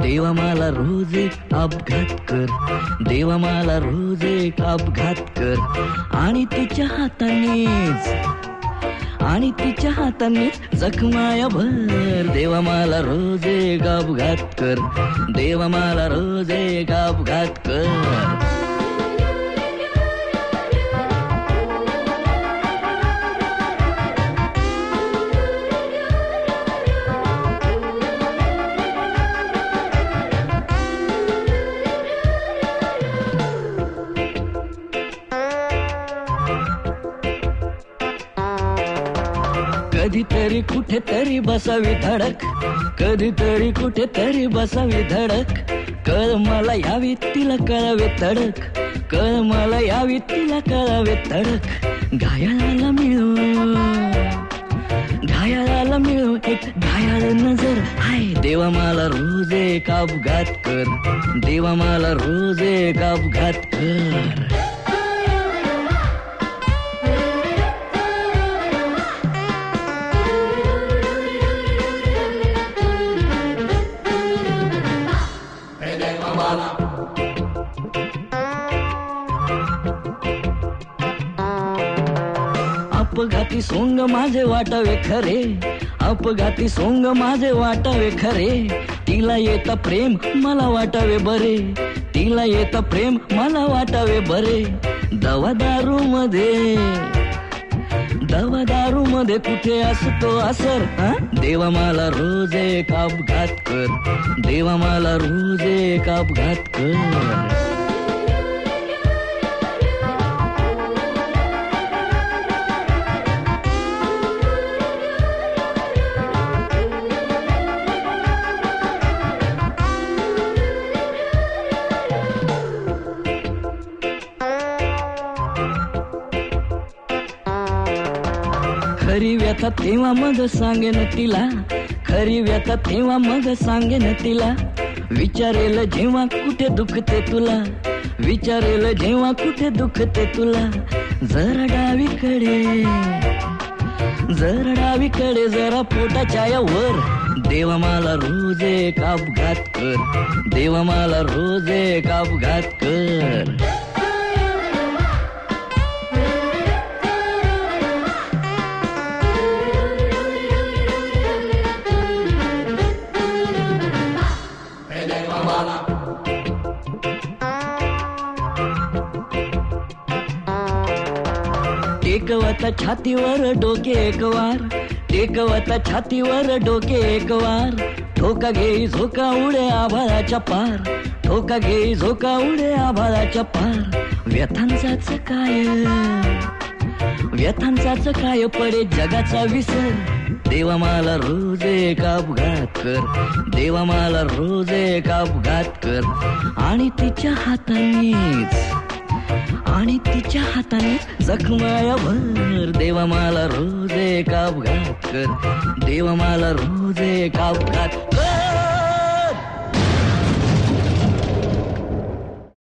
देवा मला रोज एक अपघात कर, देवा मला रोज एक अपघात कर आणि तिच्या हातानेच जखमाया भर. देवा मला रोज एक अपघात कर, देवा मला रोज एक अपघात कर. कधीतरी कुठेतरी बसावी धडक, कधीतरी कुठेतरी बसावी धडक. कळ मला यावी तिला कळावे तडक, कळ मला यावी तिला कळावे तडक. घायाळाला मिळो एक घायाळ नजर. हाय देवा मला रोज एक अपघात कर, देवा मला रोज एक अपघात कर. अपघाती सोंग माझे वाटावे खरे, अपघाती सोंग माझे वाटावे खरे. तिला येता प्रेम मला वाटावे बरे, तिला येता प्रेम मला वाटावे बरे. दवा दारू मध्ये कुठे असतो असर. देवा मला रोज एक अपघात कर, देवा मला रोज एक अपघात कर. खरी व्यथा तेव्हा मग सांगेन तिला, खरी व्यथा तेव्हा मग सांगेन तिला. विचारेल जेव्हा कुठे दुखते तुला, विचारेल जेव्हा कुठे दुखते तुला. जरा डावीकडे जरा पोटाच्या वर. देवा मला रोज एक अपघात कर, देवा मला रोज एक अपघात कर. टेकवता छातीवर डोके एक वार, टेकवता छातीवर डोके एक वार. ठोका घेई झोका उडे आभाळाच्या पार, ठोका घेई झोका उडे आभाळाच्या पार. व्यथांचाच काय पडे जगाचा विसर. देवा मला रोज एक अपघात कर, देवा मला रोज एक अपघात कर आणि तिच्या हाताने जखमाया भर. देवा मला रोज एक अपघात कर, देवा मला रोज एक अपघात कर.